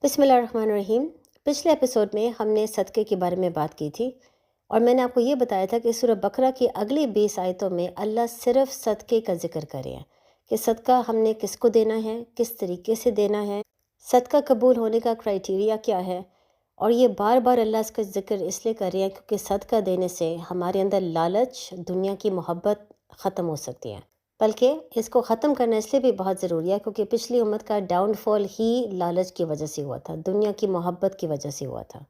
بسم اللہ الرحمن الرحیم۔ پچھلے ایپیسوڈ میں ہم نے صدقے کے بارے میں بات کی تھی اور میں نے آپ کو یہ بتایا تھا کہ سورہ بقرہ کی اگلی 20 آیتوں میں اللہ صرف صدقے کا ذکر کر رہے ہیں کہ صدقہ ہم نے کس کو دینا ہے، کس طریقے سے دینا ہے، صدقہ قبول ہونے کا کرائیٹیریا کیا ہے۔ اور یہ بار بار اللہ اس کا ذکر اس لیے کر رہے ہیں کیونکہ صدقہ دینے سے ہمارے اندر لالچ، دنیا کی محبت ختم ہو سکتی ہے، بلکہ اس کو ختم کرنا اس لیے بھی بہت ضروری ہے کیونکہ پچھلی امت کا ڈاؤن فال ہی لالچ کی وجہ سے ہوا تھا، دنیا کی محبت کی وجہ سے ہوا تھا۔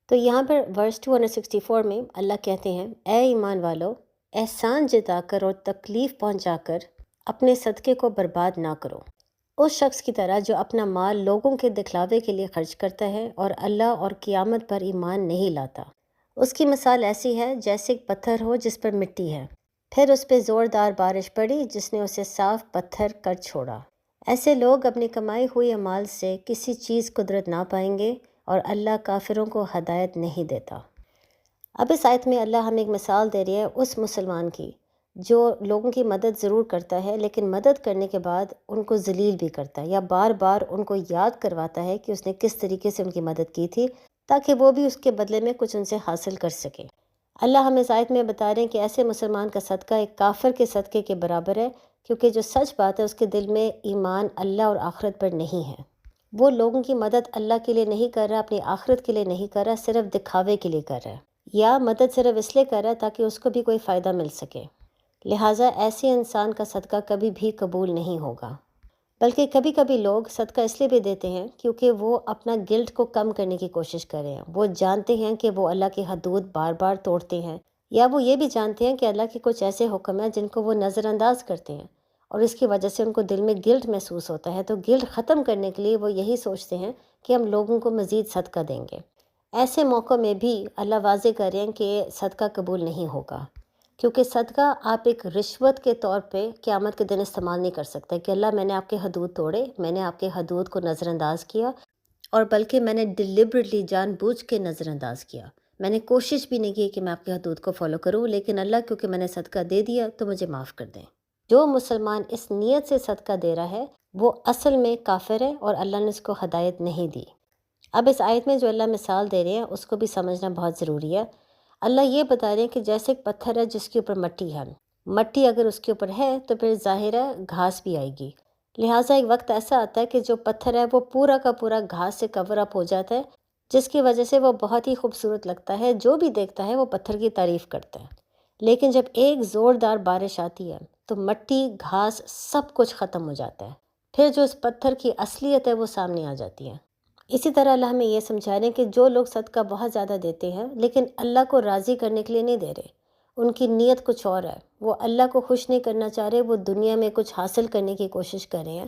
تو یہاں پر ورس 264 میں اللہ کہتے ہیں، اے ایمان والو، احسان جتا کر اور تکلیف پہنچا کر اپنے صدقے کو برباد نہ کرو، اس شخص کی طرح جو اپنا مال لوگوں کے دکھلاوے کے لیے خرچ کرتا ہے اور اللہ اور قیامت پر ایمان نہیں لاتا۔ اس کی مثال ایسی ہے جیسے ایک پتھر ہو جس پر مٹی ہے، پھر اس پہ زوردار بارش پڑی جس نے اسے صاف پتھر کر چھوڑا۔ ایسے لوگ اپنی کمائی ہوئی اعمال سے کسی چیز قدرت نہ پائیں گے اور اللہ کافروں کو ہدایت نہیں دیتا۔ اب اس آیت میں اللہ ہمیں ایک مثال دے رہی ہے اس مسلمان کی جو لوگوں کی مدد ضرور کرتا ہے لیکن مدد کرنے کے بعد ان کو ذلیل بھی کرتا ہے، یا بار بار ان کو یاد کرواتا ہے کہ اس نے کس طریقے سے ان کی مدد کی تھی تاکہ وہ بھی اس کے بدلے میں کچھ ان سے حاصل کر سکے۔ اللہ ہمیں اس آیت میں بتا رہے ہیں کہ ایسے مسلمان کا صدقہ ایک کافر کے صدقے کے برابر ہے، کیونکہ جو سچ بات ہے اس کے دل میں ایمان اللہ اور آخرت پر نہیں ہے۔ وہ لوگوں کی مدد اللہ کے لیے نہیں کر رہا، اپنی آخرت کے لیے نہیں کر رہا، صرف دکھاوے کے لیے کر رہا ہے، یا مدد صرف اس لیے کر رہا ہے تاکہ اس کو بھی کوئی فائدہ مل سکے۔ لہٰذا ایسے انسان کا صدقہ کبھی بھی قبول نہیں ہوگا۔ بلکہ کبھی کبھی لوگ صدقہ اس لیے بھی دیتے ہیں کیونکہ وہ اپنا گلٹ کو کم کرنے کی کوشش کر رہے ہیں۔ وہ جانتے ہیں کہ وہ اللہ کی حدود بار بار توڑتے ہیں، یا وہ یہ بھی جانتے ہیں کہ اللہ کے کچھ ایسے حکم ہیں جن کو وہ نظر انداز کرتے ہیں اور اس کی وجہ سے ان کو دل میں گلٹ محسوس ہوتا ہے۔ تو گلٹ ختم کرنے کے لیے وہ یہی سوچتے ہیں کہ ہم لوگوں کو مزید صدقہ دیں گے۔ ایسے موقع میں بھی اللہ واضح کر رہے ہیں کہ صدقہ قبول نہیں ہوگا، کیونکہ صدقہ آپ ایک رشوت کے طور پہ قیامت کے دن استعمال نہیں کر سکتے کہ اللہ میں نے آپ کے حدود توڑے، میں نے آپ کے حدود کو نظر انداز کیا، اور بلکہ میں نے ڈیلیبریٹلی جان بوجھ کے نظر انداز کیا، میں نے کوشش بھی نہیں کی کہ میں آپ کے حدود کو فالو کروں، لیکن اللہ کیونکہ میں نے صدقہ دے دیا تو مجھے معاف کر دیں۔ جو مسلمان اس نیت سے صدقہ دے رہا ہے وہ اصل میں کافر ہے اور اللہ نے اس کو ہدایت نہیں دی۔ اب اس آیت میں جو اللہ مثال دے رہے ہیں اس کو بھی سمجھنا بہت ضروری ہے۔ اللہ یہ بتا رہے ہیں کہ جیسے ایک پتھر ہے جس کے اوپر مٹی ہے، مٹی اگر اس کے اوپر ہے تو پھر ظاہر ہے گھاس بھی آئے گی۔ لہٰذا ایک وقت ایسا آتا ہے کہ جو پتھر ہے وہ پورا کا پورا گھاس سے کور اپ ہو جاتا ہے، جس کی وجہ سے وہ بہت ہی خوبصورت لگتا ہے، جو بھی دیکھتا ہے وہ پتھر کی تعریف کرتا ہے۔ لیکن جب ایک زوردار بارش آتی ہے تو مٹی، گھاس، سب کچھ ختم ہو جاتا ہے، پھر جو اس پتھر کی اصلیت ہے وہ سامنے آ جاتی ہے۔ اسی طرح اللہ ہمیں یہ سمجھا رہے ہیں کہ جو لوگ صدقہ بہت زیادہ دیتے ہیں لیکن اللہ کو راضی کرنے کے لیے نہیں دے رہے، ان کی نیت کچھ اور ہے، وہ اللہ کو خوش نہیں کرنا چاہ رہے، وہ دنیا میں کچھ حاصل کرنے کی کوشش کر رہے ہیں۔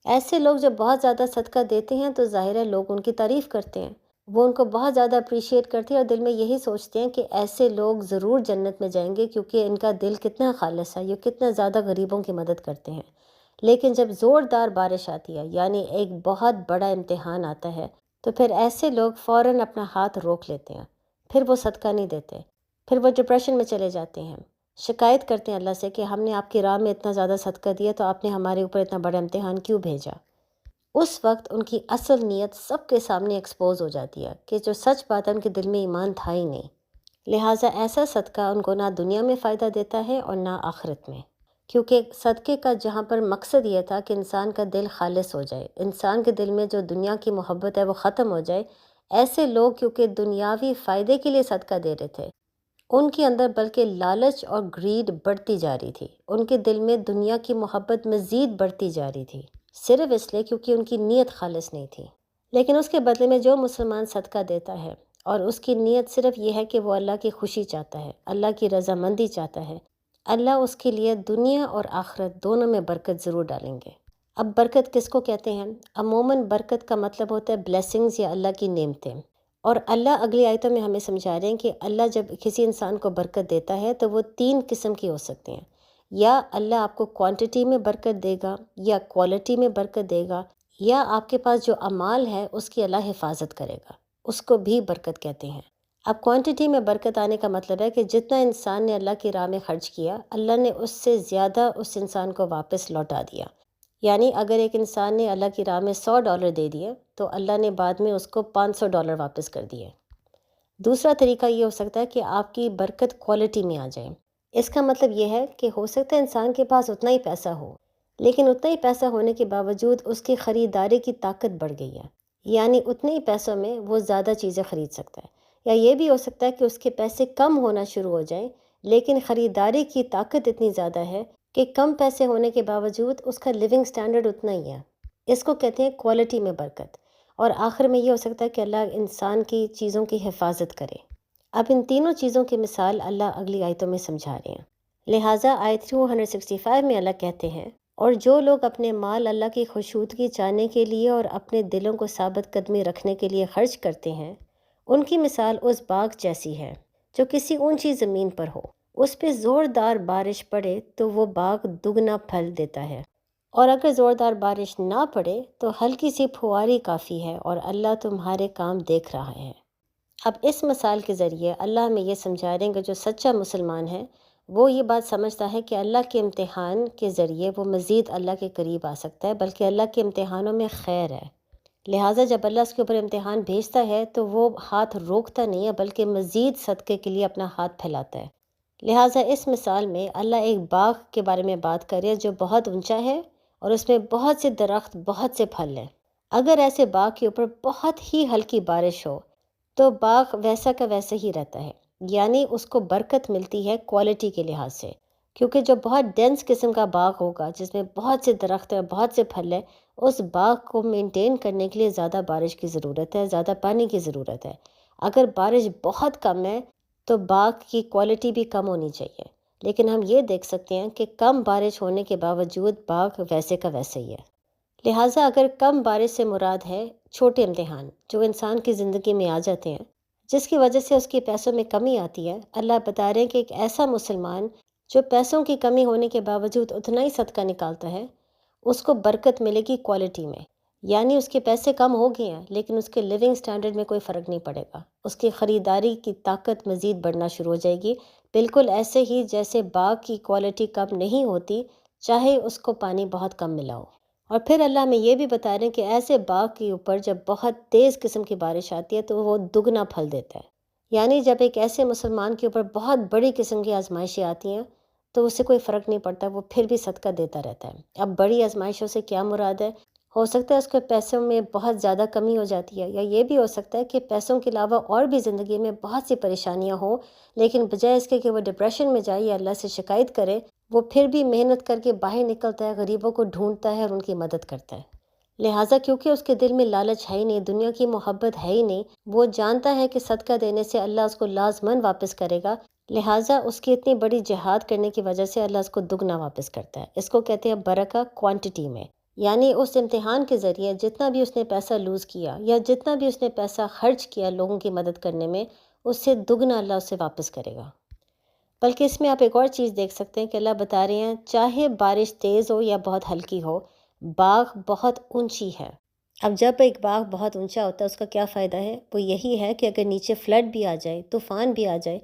ایسے لوگ جب بہت زیادہ صدقہ دیتے ہیں تو ظاہر ہے لوگ ان کی تعریف کرتے ہیں، وہ ان کو بہت زیادہ اپریشیٹ کرتے ہیں اور دل میں یہی سوچتے ہیں کہ ایسے لوگ ضرور جنت میں جائیں گے کیونکہ ان کا دل کتنا خالص ہے، یہ کتنا زیادہ غریبوں کی مدد کرتے ہیں۔ لیکن جب زوردار بارش آتی ہے، یعنی ایک بہت بڑا امتحان آتا ہے، تو پھر ایسے لوگ فوراً اپنا ہاتھ روک لیتے ہیں، پھر وہ صدقہ نہیں دیتے، پھر وہ ڈپریشن میں چلے جاتے ہیں، شکایت کرتے ہیں اللہ سے کہ ہم نے آپ کی راہ میں اتنا زیادہ صدقہ دیا تو آپ نے ہمارے اوپر اتنا بڑا امتحان کیوں بھیجا۔ اس وقت ان کی اصل نیت سب کے سامنے ایکسپوز ہو جاتی ہے کہ جو سچ بات ہے ان کے دل میں ایمان تھا ہی نہیں۔ لہٰذا ایسا صدقہ ان کو نہ دنیا میں فائدہ دیتا ہے اور نہ آخرت میں، کیونکہ صدقے کا جہاں پر مقصد یہ تھا کہ انسان کا دل خالص ہو جائے، انسان کے دل میں جو دنیا کی محبت ہے وہ ختم ہو جائے، ایسے لوگ کیونکہ دنیاوی فائدے کے لیے صدقہ دے رہے تھے، ان کے اندر بلکہ لالچ اور گریڈ بڑھتی جا رہی تھی، ان کے دل میں دنیا کی محبت مزید بڑھتی جا رہی تھی، صرف اس لیے کیونکہ ان کی نیت خالص نہیں تھی۔ لیکن اس کے بدلے میں جو مسلمان صدقہ دیتا ہے اور اس کی نیت صرف یہ ہے کہ وہ اللہ کی خوشی چاہتا ہے، اللہ کی رضامندی چاہتا ہے، اللہ اس کے لیے دنیا اور آخرت دونوں میں برکت ضرور ڈالیں گے۔ اب برکت کس کو کہتے ہیں؟ عموماً برکت کا مطلب ہوتا ہے بلیسنگز یا اللہ کی نعمتیں، اور اللہ اگلی آیتوں میں ہمیں سمجھا رہے ہیں کہ اللہ جب کسی انسان کو برکت دیتا ہے تو وہ 3 قسم کی ہو سکتے ہیں، یا اللہ آپ کو کوانٹٹی میں برکت دے گا، یا کوالٹی میں برکت دے گا، یا آپ کے پاس جو اعمال ہے اس کی اللہ حفاظت کرے گا، اس کو بھی برکت کہتے ہیں۔ اب کوانٹٹی میں برکت آنے کا مطلب ہے کہ جتنا انسان نے اللہ کی راہ میں خرچ کیا، اللہ نے اس سے زیادہ اس انسان کو واپس لوٹا دیا۔ یعنی اگر ایک انسان نے اللہ کی راہ میں $100 دے دیے تو اللہ نے بعد میں اس کو $500 واپس کر دیے۔ دوسرا طریقہ یہ ہو سکتا ہے کہ آپ کی برکت کوالٹی میں آ جائے۔ اس کا مطلب یہ ہے کہ ہو سکتا ہے انسان کے پاس اتنا ہی پیسہ ہو، لیکن اتنا ہی پیسہ ہونے کے باوجود اس کی خریداری کی طاقت بڑھ گئی ہے، یعنی اتنے ہی پیسوں میں وہ زیادہ چیزیں خرید سکتا ہے۔ یا یہ بھی ہو سکتا ہے کہ اس کے پیسے کم ہونا شروع ہو جائیں، لیکن خریداری کی طاقت اتنی زیادہ ہے کہ کم پیسے ہونے کے باوجود اس کا لیونگ سٹینڈرڈ اتنا ہی ہے۔ اس کو کہتے ہیں کوالٹی میں برکت۔ اور آخر میں یہ ہو سکتا ہے کہ اللہ انسان کی چیزوں کی حفاظت کرے۔ اب ان تینوں چیزوں کی مثال اللہ اگلی آیتوں میں سمجھا رہے ہیں۔ لہٰذا آیت 265 میں اللہ کہتے ہیں، اور جو لوگ اپنے مال اللہ کی خشنودگی چاہنے کے لیے اور اپنے دلوں کو ثابت قدمی رکھنے کے لیے خرچ کرتے ہیں، ان کی مثال اس باغ جیسی ہے جو کسی اونچی زمین پر ہو۔ اس پہ زوردار بارش پڑے تو وہ باغ دگنا پھل دیتا ہے، اور اگر زوردار بارش نہ پڑے تو ہلکی سی پھواری کافی ہے، اور اللہ تمہارے کام دیکھ رہا ہے۔ اب اس مثال کے ذریعے اللہ ہمیں یہ سمجھا رہے ہیں کہ جو سچا مسلمان ہے وہ یہ بات سمجھتا ہے کہ اللہ کے امتحان کے ذریعے وہ مزید اللہ کے قریب آ سکتا ہے، بلکہ اللہ کے امتحانوں میں خیر ہے۔ لہٰذا جب اللہ اس کے اوپر امتحان بھیجتا ہے تو وہ ہاتھ روکتا نہیں ہے، بلکہ مزید صدقے کے لیے اپنا ہاتھ پھیلاتا ہے۔ لہٰذا اس مثال میں اللہ ایک باغ کے بارے میں بات کر رہے ہیں جو بہت اونچا ہے اور اس میں بہت سے درخت، بہت سے پھل ہیں۔ اگر ایسے باغ کے اوپر بہت ہی ہلکی بارش ہو تو باغ ویسا کا ویسا ہی رہتا ہے، یعنی اس کو برکت ملتی ہے کوالٹی کے لحاظ سے، کیونکہ جو بہت ڈینس قسم کا باغ ہوگا جس میں بہت سے درخت ہیں، بہت سے پھل ہیں، اس باغ کو مینٹین کرنے کے لیے زیادہ بارش کی ضرورت ہے، زیادہ پانی کی ضرورت ہے۔ اگر بارش بہت کم ہے تو باغ کی کوالٹی بھی کم ہونی چاہیے، لیکن ہم یہ دیکھ سکتے ہیں کہ کم بارش ہونے کے باوجود باغ ویسے کا ویسے ہی ہے۔ لہٰذا اگر کم بارش سے مراد ہے چھوٹے امتحان جو انسان کی زندگی میں آ جاتے ہیں، جس کی وجہ سے اس کے پیسوں میں کمی آتی ہے، اللہ بتا رہے ہیں کہ ایک ایسا مسلمان جو پیسوں کی کمی ہونے کے باوجود اتنا ہی صدقہ نکالتا ہے، اس کو برکت ملے گی کوالٹی میں، یعنی اس کے پیسے کم ہو گئے ہیں لیکن اس کے لیونگ سٹینڈرڈ میں کوئی فرق نہیں پڑے گا، اس کی خریداری کی طاقت مزید بڑھنا شروع ہو جائے گی، بالکل ایسے ہی جیسے باغ کی کوالٹی کم نہیں ہوتی چاہے اس کو پانی بہت کم ملا ہو۔ اور پھر اللہ ہمیں یہ بھی بتا رہے ہیں کہ ایسے باغ کے اوپر جب بہت تیز قسم کی بارش آتی ہے تو وہ دگنا پھل دیتا ہے، یعنی جب ایک ایسے مسلمان کے اوپر بہت بڑی قسم کی آزمائشیں آتی ہیں تو اس سے کوئی فرق نہیں پڑتا، وہ پھر بھی صدقہ دیتا رہتا ہے۔ اب بڑی آزمائشوں سے کیا مراد ہے؟ ہو سکتا ہے اس کے پیسوں میں بہت زیادہ کمی ہو جاتی ہے، یا یہ بھی ہو سکتا ہے کہ پیسوں کے علاوہ اور بھی زندگی میں بہت سی پریشانیاں ہوں، لیکن بجائے اس کے کہ وہ ڈپریشن میں جائے یا اللہ سے شکایت کرے، وہ پھر بھی محنت کر کے باہر نکلتا ہے، غریبوں کو ڈھونڈتا ہے اور ان کی مدد کرتا ہے۔ لہٰذا کیونکہ اس کے دل میں لالچ ہے ہی نہیں، دنیا کی محبت ہے ہی نہیں، وہ جانتا ہے کہ صدقہ دینے سے اللہ اس کو لازماً واپس کرے گا، لہٰذا اس کی اتنی بڑی جہاد کرنے کی وجہ سے اللہ اس کو دگنا واپس کرتا ہے۔ اس کو کہتے ہیں برکہ کوانٹٹی میں، یعنی اس امتحان کے ذریعے جتنا بھی اس نے پیسہ لوز کیا یا جتنا بھی اس نے پیسہ خرچ کیا لوگوں کی مدد کرنے میں، اس سے دگنا اللہ اسے واپس کرے گا۔ بلکہ اس میں آپ ایک اور چیز دیکھ سکتے ہیں کہ اللہ بتا رہے ہیں چاہے بارش تیز ہو یا بہت ہلکی ہو، باغ بہت اونچی ہے۔ اب جب ایک باغ بہت اونچا ہوتا ہے اس کا کیا فائدہ ہے؟ وہ یہی ہے کہ اگر نیچے فلڈ بھی آ جائے، طوفان بھی آ جائے،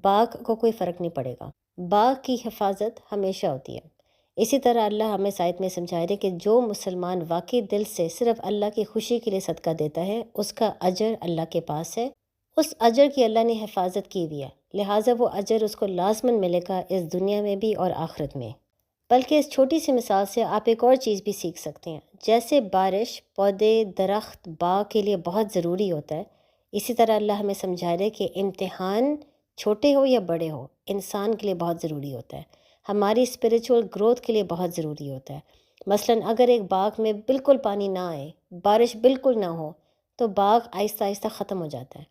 باغ کو کوئی فرق نہیں پڑے گا، باغ کی حفاظت ہمیشہ ہوتی ہے۔ اسی طرح اللہ ہمیں اس آیت میں سمجھا رہے کہ جو مسلمان واقعی دل سے صرف اللہ کی خوشی کے لیے صدقہ دیتا ہے، اس کا اجر اللہ کے پاس ہے، اس اجر کی اللہ نے حفاظت کی ہوئی ہے، لہٰذا وہ اجر اس کو لازماً ملے گا اس دنیا میں بھی اور آخرت میں۔ بلکہ اس چھوٹی سی مثال سے آپ ایک اور چیز بھی سیکھ سکتے ہیں، جیسے بارش پودے، درخت، باغ کے لیے بہت ضروری ہوتا ہے، اسی طرح اللہ ہمیں سمجھا رہے کہ امتحان چھوٹے ہو یا بڑے ہو، انسان کے لیے بہت ضروری ہوتا ہے، ہماری اسپریچول گروتھ کے لیے بہت ضروری ہوتا ہے۔ مثلاً اگر ایک باغ میں بالکل پانی نہ آئے، بارش بالکل نہ ہو، تو باغ آہستہ آہستہ ختم ہو جاتا ہے۔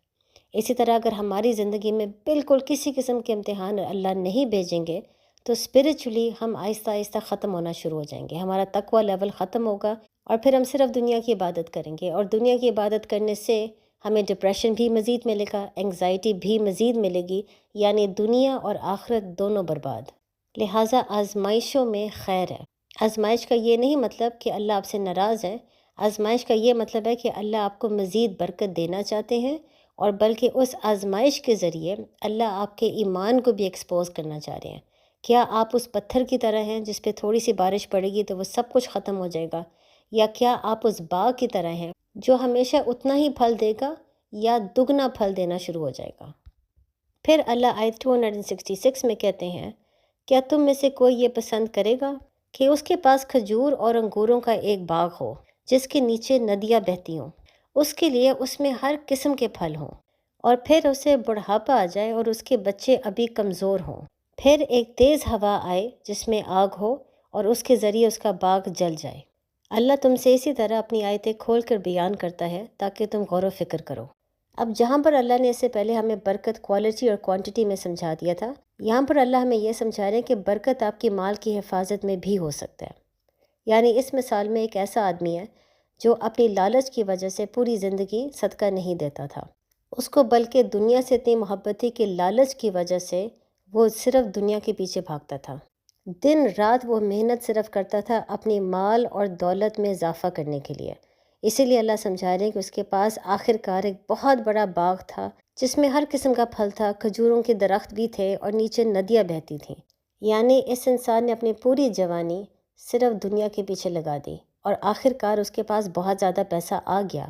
اسی طرح اگر ہماری زندگی میں بالکل کسی قسم کے امتحان اللہ نہیں بھیجیں گے تو اسپریچولی ہم آہستہ آہستہ ختم ہونا شروع ہو جائیں گے، ہمارا تقوی لیول ختم ہوگا، اور پھر ہم صرف دنیا کی عبادت کریں گے، اور دنیا کی عبادت کرنے سے ہمیں ڈپریشن بھی مزید ملے گا، انگزائٹی بھی مزید ملے گی، یعنی دنیا اور آخرت دونوں برباد۔ لہٰذا آزمائشوں میں خیر ہے۔ آزمائش کا یہ نہیں مطلب کہ اللہ آپ سے ناراض ہے، آزمائش کا یہ مطلب ہے کہ اللہ آپ کو مزید برکت دینا چاہتے ہیں، اور بلکہ اس آزمائش کے ذریعے اللہ آپ کے ایمان کو بھی ایکسپوز کرنا چاہ رہے ہیں کیا آپ اس پتھر کی طرح ہیں جس پہ تھوڑی سی بارش پڑے گی تو وہ سب کچھ ختم ہو جائے گا، یا کیا آپ اس باغ کی طرح ہیں جو ہمیشہ اتنا ہی پھل دے گا یا دگنا پھل دینا شروع ہو جائے گا؟ پھر اللہ آیت 266 میں کہتے ہیں، کیا تم میں سے کوئی یہ پسند کرے گا کہ اس کے پاس کھجور اور انگوروں کا ایک باغ ہو جس کے نیچے ندیاں بہتی ہوں، اس کے لیے اس میں ہر قسم کے پھل ہوں، اور پھر اسے بڑھاپا آ جائے اور اس کے بچے ابھی کمزور ہوں، پھر ایک تیز ہوا آئے جس میں آگ ہو اور اس کے ذریعے اس کا باغ جل جائے؟ اللہ تم سے اسی طرح اپنی آیتیں کھول کر بیان کرتا ہے تاکہ تم غور و فکر کرو۔ اب جہاں پر اللہ نے اس سے پہلے ہمیں برکت کوالٹی اور کوانٹٹی میں سمجھا دیا تھا، یہاں پر اللہ ہمیں یہ سمجھا رہے ہیں کہ برکت آپ کی مال کی حفاظت میں بھی ہو سکتا ہے۔ یعنی اس مثال میں ایک ایسا آدمی ہے جو اپنی لالچ کی وجہ سے پوری زندگی صدقہ نہیں دیتا تھا، اس کو بلکہ دنیا سے اتنی محبت تھی کہ لالچ کی وجہ سے وہ صرف دنیا کے پیچھے بھاگتا تھا، دن رات وہ محنت صرف کرتا تھا اپنی مال اور دولت میں اضافہ کرنے کے لیے۔ اسی لیے اللہ سمجھا رہے ہیں کہ اس کے پاس آخر کار ایک بہت بڑا باغ تھا جس میں ہر قسم کا پھل تھا، کھجوروں کے درخت بھی تھے اور نیچے ندیاں بہتی تھیں۔ یعنی اس انسان نے اپنی پوری جوانی صرف دنیا کے پیچھے لگا دی اور آخر کار اس کے پاس بہت زیادہ پیسہ آ گیا،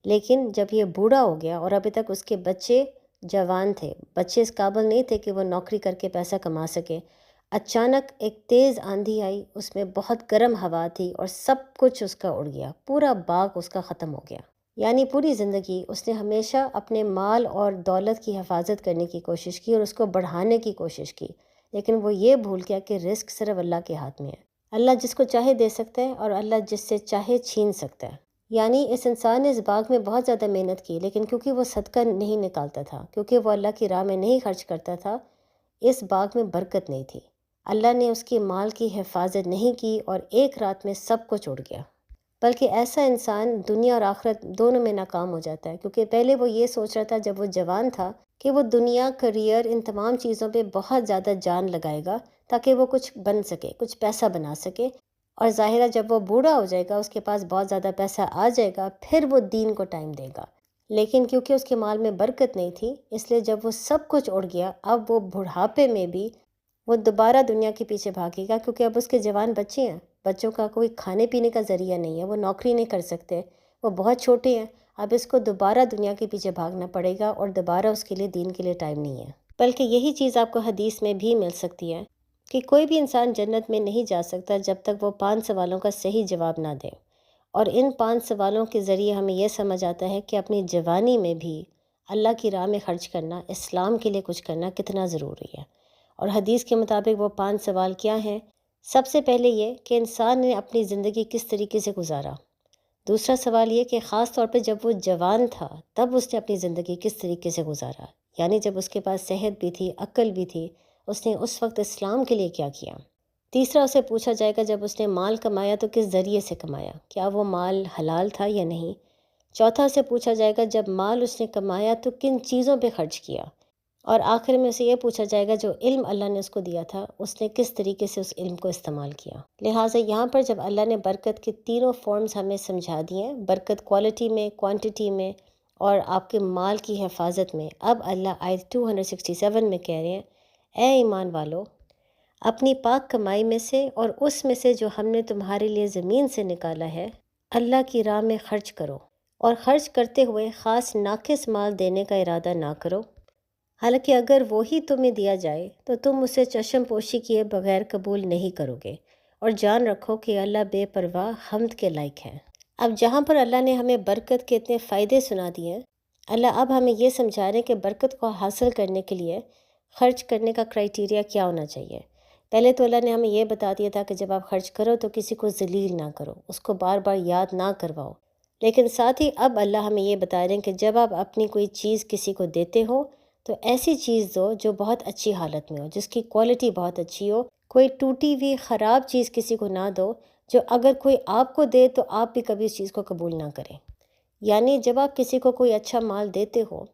لیکن جب یہ بوڑھا ہو گیا اور ابھی تک اس کے بچے جوان تھے، بچے اس قابل نہیں تھے کہ وہ نوکری کر کے پیسہ کما سکے، اچانک ایک تیز آندھی آئی، اس میں بہت گرم ہوا تھی اور سب کچھ اس کا اڑ گیا، پورا باغ اس کا ختم ہو گیا۔ یعنی پوری زندگی اس نے ہمیشہ اپنے مال اور دولت کی حفاظت کرنے کی کوشش کی اور اس کو بڑھانے کی کوشش کی، لیکن وہ یہ بھول گیا کہ رزق صرف اللہ کے ہاتھ میں ہے۔ اللہ جس کو چاہے دے سکتا ہے اور اللہ جس سے چاہے چھین سکتا ہے۔ یعنی اس انسان نے اس باغ میں بہت زیادہ محنت کی، لیکن کیونکہ وہ صدقہ نہیں نکالتا تھا، کیونکہ وہ اللہ کی راہ میں نہیں خرچ کرتا تھا، اس باغ میں برکت نہیں تھی۔ اللہ نے اس کی مال کی حفاظت نہیں کی اور ایک رات میں سب کچھ اڑ گیا۔ بلکہ ایسا انسان دنیا اور آخرت دونوں میں ناکام ہو جاتا ہے، کیونکہ پہلے وہ یہ سوچ رہا تھا جب وہ جوان تھا کہ وہ دنیا، کریئر، ان تمام چیزوں پہ بہت زیادہ جان لگائے گا تاکہ وہ کچھ بن سکے، کچھ پیسہ بنا سکے، اور ظاہرہ جب وہ بوڑھا ہو جائے گا، اس کے پاس بہت زیادہ پیسہ آ جائے گا، پھر وہ دین کو ٹائم دے گا۔ لیکن کیونکہ اس کے مال میں برکت نہیں تھی، اس لیے جب وہ سب کچھ اڑ گیا، اب وہ بڑھاپے میں بھی وہ دوبارہ دنیا کے پیچھے بھاگے گا، کیونکہ اب اس کے جوان بچے ہیں، بچوں کا کوئی کھانے پینے کا ذریعہ نہیں ہے، وہ نوکری نہیں کر سکتے، وہ بہت چھوٹے ہیں، اب اس کو دوبارہ دنیا کے پیچھے بھاگنا پڑے گا اور دوبارہ اس کے لیے دین کے لیے ٹائم نہیں ہے۔ بلکہ یہی چیز آپ کو حدیث میں بھی مل سکتی ہے کہ کوئی بھی انسان جنت میں نہیں جا سکتا جب تک وہ 5 سوالوں کا صحیح جواب نہ دے، اور ان 5 سوالوں کے ذریعے ہمیں یہ سمجھ آتا ہے کہ اپنی جوانی میں بھی اللہ کی راہ میں خرچ کرنا، اسلام کے لیے کچھ کرنا کتنا ضروری ہے۔ اور حدیث کے مطابق وہ 5 سوال کیا ہیں؟ سب سے پہلے یہ کہ انسان نے اپنی زندگی کس طریقے سے گزارا۔ دوسرا سوال یہ کہ خاص طور پہ جب وہ جوان تھا تب اس نے اپنی زندگی کس طریقے سے گزارا، یعنی جب اس کے پاس صحت بھی تھی، عقل بھی تھی، اس نے اس وقت اسلام کے لیے کیا کیا۔ تیسرا اسے پوچھا جائے گا جب اس نے مال کمایا تو کس ذریعے سے کمایا، کیا وہ مال حلال تھا یا نہیں۔ چوتھا اسے پوچھا جائے گا جب مال اس نے کمایا تو کن چیزوں پہ خرچ کیا۔ اور آخر میں اسے یہ پوچھا جائے گا جو علم اللہ نے اس کو دیا تھا اس نے کس طریقے سے اس علم کو استعمال کیا۔ لہٰذا یہاں پر جب اللہ نے برکت کے تینوں فارمز ہمیں سمجھا دیے ہیں، برکت کوالٹی میں، کوانٹٹی میں اور آپ کے مال کی حفاظت میں، اب اللہ آیت 267 میں کہہ رہے ہیں، اے ایمان والو، اپنی پاک کمائی میں سے اور اس میں سے جو ہم نے تمہارے لیے زمین سے نکالا ہے، اللہ کی راہ میں خرچ کرو، اور خرچ کرتے ہوئے خاص ناقص مال دینے کا ارادہ نہ کرو، حالانکہ اگر وہی تمہیں دیا جائے تو تم اسے چشم پوشی کیے بغیر قبول نہیں کرو گے، اور جان رکھو کہ اللہ بے پرواہ حمد کے لائق ہے۔ اب جہاں پر اللہ نے ہمیں برکت کے اتنے فائدے سنا دیے ہیں، اللہ اب ہمیں یہ سمجھا رہے ہیں کہ برکت کو حاصل کرنے کے لیے خرچ کرنے کا کرائیٹیریا کیا ہونا چاہیے۔ پہلے تو اللہ نے ہمیں یہ بتا دیا تھا کہ جب آپ خرچ کرو تو کسی کو ذلیل نہ کرو، اس کو بار بار یاد نہ کرواؤ، لیکن ساتھ ہی اب اللہ ہمیں یہ بتا رہے ہیں کہ جب آپ اپنی کوئی چیز کسی کو دیتے ہو تو ایسی چیز دو جو بہت اچھی حالت میں ہو، جس کی کوالٹی بہت اچھی ہو، کوئی ٹوٹی ہوئی خراب چیز کسی کو نہ دو جو اگر کوئی آپ کو دے تو آپ بھی کبھی اس چیز کو قبول نہ کریں۔ یعنی جب آپ کسی کو کوئی اچھا مال دیتے ہو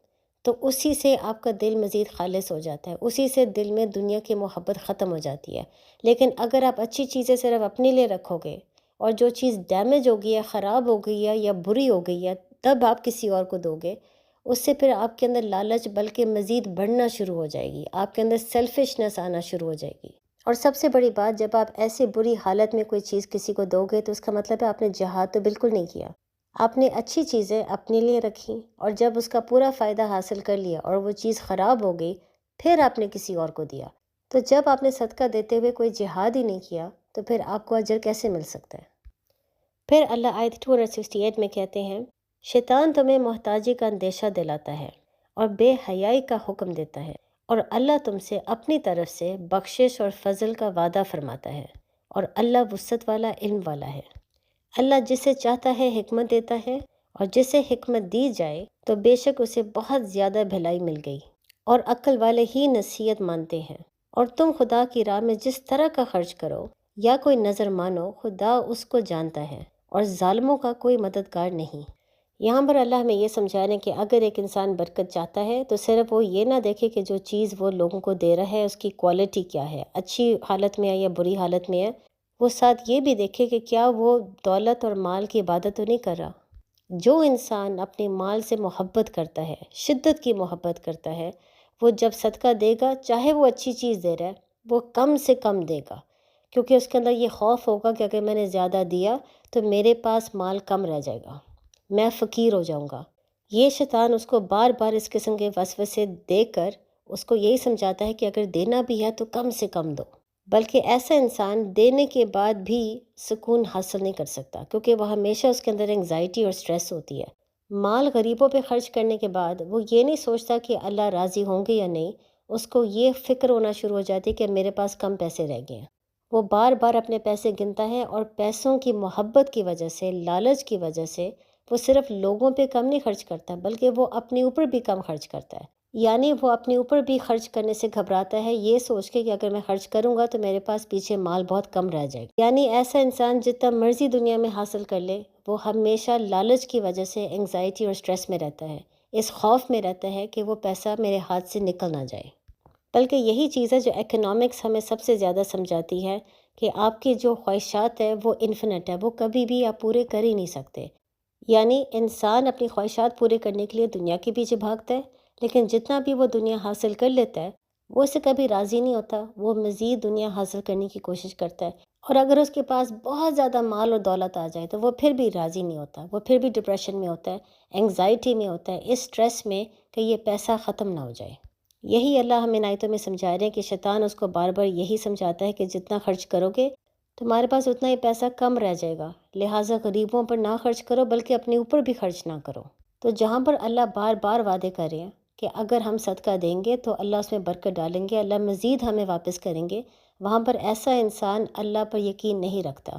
تو اسی سے آپ کا دل مزید خالص ہو جاتا ہے، اسی سے دل میں دنیا کی محبت ختم ہو جاتی ہے۔ لیکن اگر آپ اچھی چیزیں صرف اپنے لیے رکھو گے اور جو چیز ڈیمیج ہو گئی ہے، خراب ہو گئی ہے یا بری ہو گئی ہے تب آپ کسی اور کو دو گے، اس سے پھر آپ کے اندر لالچ بلکہ مزید بڑھنا شروع ہو جائے گی، آپ کے اندر سیلفشنس آنا شروع ہو جائے گی۔ اور سب سے بڑی بات، جب آپ ایسی بری حالت میں کوئی چیز کسی کو دو گے تو اس کا مطلب ہے آپ نے جہاد تو بالکل نہیں کیا، آپ نے اچھی چیزیں اپنے لیے رکھی، اور جب اس کا پورا فائدہ حاصل کر لیا اور وہ چیز خراب ہو گئی پھر آپ نے کسی اور کو دیا۔ تو جب آپ نے صدقہ دیتے ہوئے کوئی جہاد ہی نہیں کیا تو پھر آپ کو اجر کیسے مل سکتا ہے؟ پھر اللہ آیت 268 میں کہتے ہیں، شیطان تمہیں محتاجی کا اندیشہ دلاتا ہے اور بے حیائی کا حکم دیتا ہے، اور اللہ تم سے اپنی طرف سے بخشش اور فضل کا وعدہ فرماتا ہے، اور اللہ وسعت والا، علم والا ہے۔ اللہ جسے چاہتا ہے حکمت دیتا ہے، اور جسے حکمت دی جائے تو بے شک اسے بہت زیادہ بھلائی مل گئی، اور عقل والے ہی نصیحت مانتے ہیں۔ اور تم خدا کی راہ میں جس طرح کا خرچ کرو یا کوئی نظر مانو، خدا اس کو جانتا ہے، اور ظالموں کا کوئی مددگار نہیں۔ یہاں پر اللہ ہمیں یہ سمجھا رہے ہیں کہ اگر ایک انسان برکت چاہتا ہے تو صرف وہ یہ نہ دیکھے کہ جو چیز وہ لوگوں کو دے رہا ہے اس کی کوالٹی کیا ہے، اچھی حالت میں ہے یا بری حالت میں ہے، وہ ساتھ یہ بھی دیکھے کہ کیا وہ دولت اور مال کی عبادت تو نہیں کر رہا۔ جو انسان اپنے مال سے محبت کرتا ہے، شدت کی محبت کرتا ہے، وہ جب صدقہ دے گا، چاہے وہ اچھی چیز دے رہا ہے، وہ کم سے کم دے گا، کیونکہ اس کے اندر یہ خوف ہوگا کہ اگر میں نے زیادہ دیا تو میرے پاس مال کم رہ جائے گا، میں فقیر ہو جاؤں گا۔ یہ شیطان اس کو بار بار اس قسم کے وسوسے دے کر اس کو یہی سمجھاتا ہے کہ اگر دینا بھی ہے تو کم سے کم دو، بلکہ ایسا انسان دینے کے بعد بھی سکون حاصل نہیں کر سکتا، کیونکہ وہ ہمیشہ اس کے اندر انگزائٹی اور سٹریس ہوتی ہے۔ مال غریبوں پہ خرچ کرنے کے بعد وہ یہ نہیں سوچتا کہ اللہ راضی ہوں گے یا نہیں، اس کو یہ فکر ہونا شروع ہو جاتی ہے کہ میرے پاس کم پیسے رہ گئے ہیں۔ وہ بار بار اپنے پیسے گنتا ہے، اور پیسوں کی محبت کی وجہ سے، لالچ کی وجہ سے وہ صرف لوگوں پہ کم نہیں خرچ کرتا بلکہ وہ اپنے اوپر بھی کم خرچ کرتا ہے۔ یعنی وہ اپنے اوپر بھی خرچ کرنے سے گھبراتا ہے، یہ سوچ کے کہ اگر میں خرچ کروں گا تو میرے پاس پیچھے مال بہت کم رہ جائے گا۔ یعنی ایسا انسان جتنا مرضی دنیا میں حاصل کر لے، وہ ہمیشہ لالچ کی وجہ سے انگزائٹی اور سٹریس میں رہتا ہے، اس خوف میں رہتا ہے کہ وہ پیسہ میرے ہاتھ سے نکل نہ جائے۔ بلکہ یہی چیز ہے جو اکنامکس ہمیں سب سے زیادہ سمجھاتی ہے کہ آپ کی جو خواہشات ہے وہ انفینٹ ہے، وہ کبھی بھی آپ پورے کر ہی نہیں سکتے۔ یعنی انسان اپنی خواہشات پورے کرنے کے لیے دنیا کے پیچھے بھاگتا ہے، لیکن جتنا بھی وہ دنیا حاصل کر لیتا ہے وہ اسے کبھی راضی نہیں ہوتا، وہ مزید دنیا حاصل کرنے کی کوشش کرتا ہے، اور اگر اس کے پاس بہت زیادہ مال اور دولت آ جائے تو وہ پھر بھی راضی نہیں ہوتا، وہ پھر بھی ڈپریشن میں ہوتا ہے، انگزائٹی میں ہوتا ہے، اس سٹریس میں کہ یہ پیسہ ختم نہ ہو جائے۔ یہی اللہ ہمیں ان آیتوں میں سمجھا رہے ہیں کہ شیطان اس کو بار بار یہی سمجھاتا ہے کہ جتنا خرچ کرو گے تمہارے پاس اتنا ہی پیسہ کم رہ جائے گا، لہٰذا غریبوں پر نہ خرچ کرو بلکہ اپنے اوپر بھی خرچ نہ کرو۔ تو جہاں پر اللہ بار بار وعدے کر رہے ہیں کہ اگر ہم صدقہ دیں گے تو اللہ اس میں برکت ڈالیں گے، اللہ مزید ہمیں واپس کریں گے، وہاں پر ایسا انسان اللہ پر یقین نہیں رکھتا،